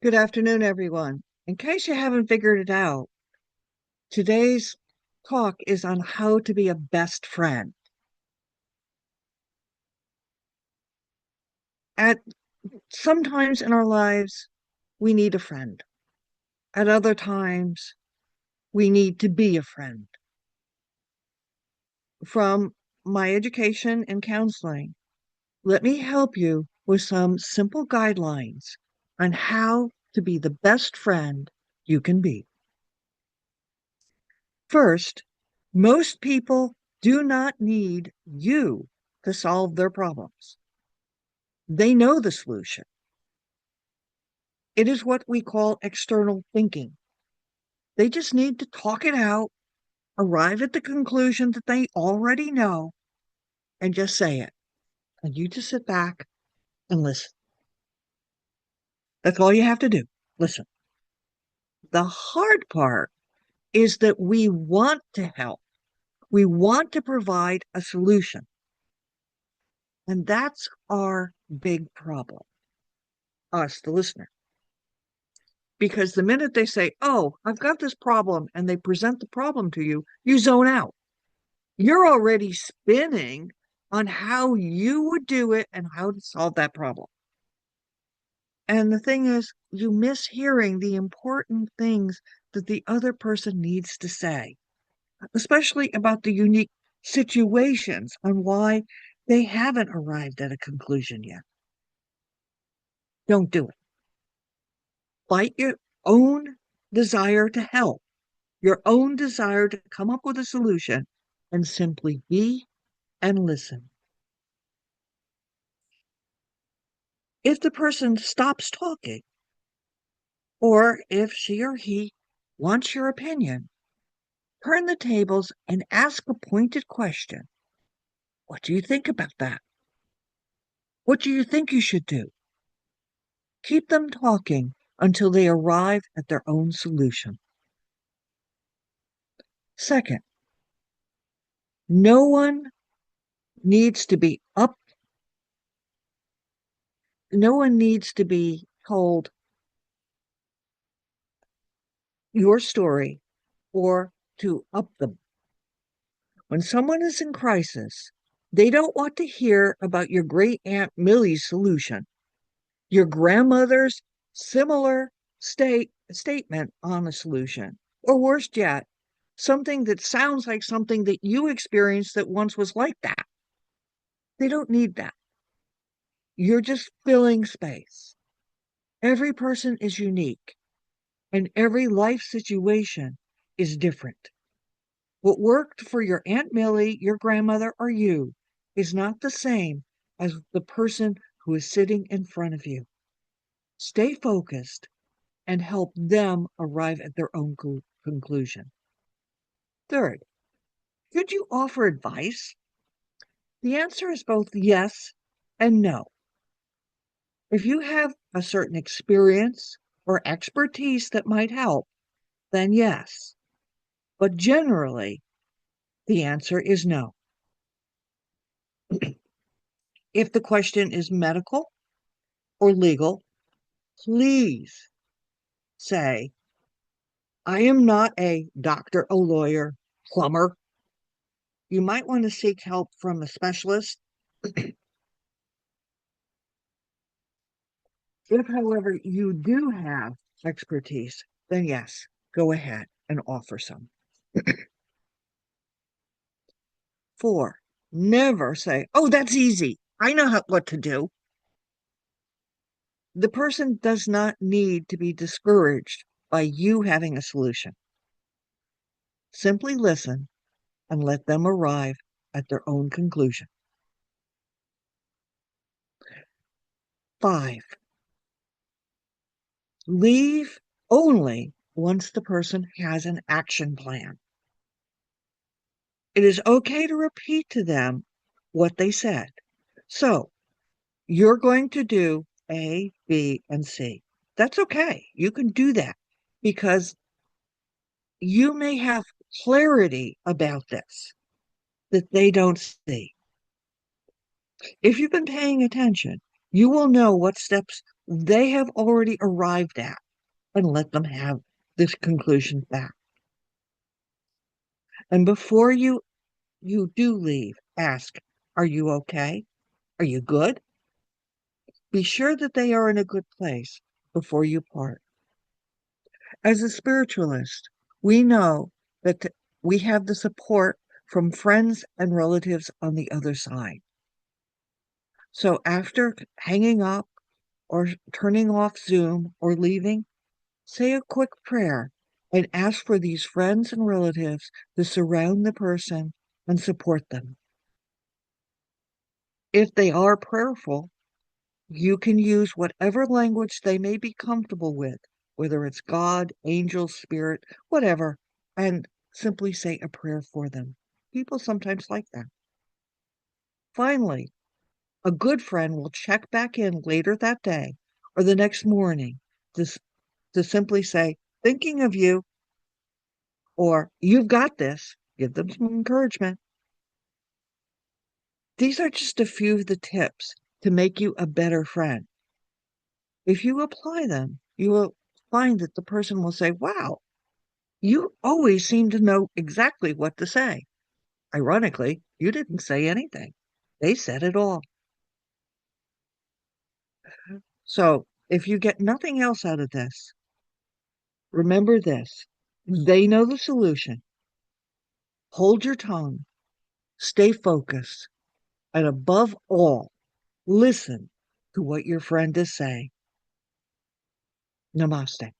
Good afternoon, everyone. In case you haven't figured it out, today's talk is on how to be a best friend. At sometimes in our lives, we need a friend. At other times, we need to be a friend. From my education in counseling, let me help you with some simple guidelines on how to be the best friend you can be. First, most people do not need you to solve their problems. They know the solution. It is what we call external thinking. They just need to talk it out, arrive at the conclusion that they already know, and just say it. And you just sit back and listen. That's all you have to do. Listen. The hard part is that we want to help. We want to provide a solution. And that's our big problem, us, the listener. Because the minute they say, "Oh, I've got this problem," and they present the problem to you, you zone out. You're already spinning on how you would do it and how to solve that problem. And the thing is, you miss hearing the important things that the other person needs to say, especially about the unique situations on why they haven't arrived at a conclusion yet. Don't do it. Fight your own desire to help, your own desire to come up with a solution, and simply be and listen. If the person stops talking, or if she or he wants your opinion, turn the tables and ask a pointed question. What do you think about that? What do you think you should do? Keep them talking until they arrive at their own solution. Second, no one needs to be up, no one needs to be told your story or to up them. When someone is in crisis, they don't want to hear about your great Aunt Millie's solution, your grandmother's similar statement on a solution, or worse yet, something that sounds like something that you experienced that once was like that. They don't need that. You're just filling space. Every person is unique, and every life situation is different. What worked for your Aunt Millie, your grandmother, or you is not the same as the person who is sitting in front of you. Stay focused and help them arrive at their own conclusion. Third, could you offer advice? The answer is both yes and no. If you have a certain experience or expertise that might help, then yes. But generally, the answer is no. If the question is medical or legal, please say, "I am not a doctor, a lawyer, plumber." You might want to seek help from a specialist. If, however, you do have expertise, then yes, go ahead and offer some. Four, never say, "Oh, that's easy. I know what to do." The person does not need to be discouraged by you having a solution. Simply listen and let them arrive at their own conclusion. 5, leave only once the person has an action plan. It is okay to repeat to them what they said. So, you're going to do A, B, and C. That's okay. You can do that because you may have clarity about this that they don't see. If you've been paying attention, you will know what steps they have already arrived at, and let them have this conclusion back. And before you do leave, ask, are you okay? Are you good? Be sure that they are in a good place before you part. As a spiritualist, we know that we have the support from friends and relatives on the other side. So after hanging up or turning off Zoom or leaving, say a quick prayer and ask for these friends and relatives to surround the person and support them. If they are prayerful, you can use whatever language they may be comfortable with, whether it's God, angel, spirit, whatever, and simply say a prayer for them. People sometimes like that. Finally, a good friend will check back in later that day or the next morning to, to simply say, thinking of you, or you've got this. Give them some encouragement. These are just a few of the tips to make you a better friend. If you apply them, you will find that the person will say, wow, you always seem to know exactly what to say. Ironically, you didn't say anything. They said it all. So if you get nothing else out of this, remember this. They know the solution. Hold your tongue, stay focused, and above all, listen to what your friend is saying. Namaste.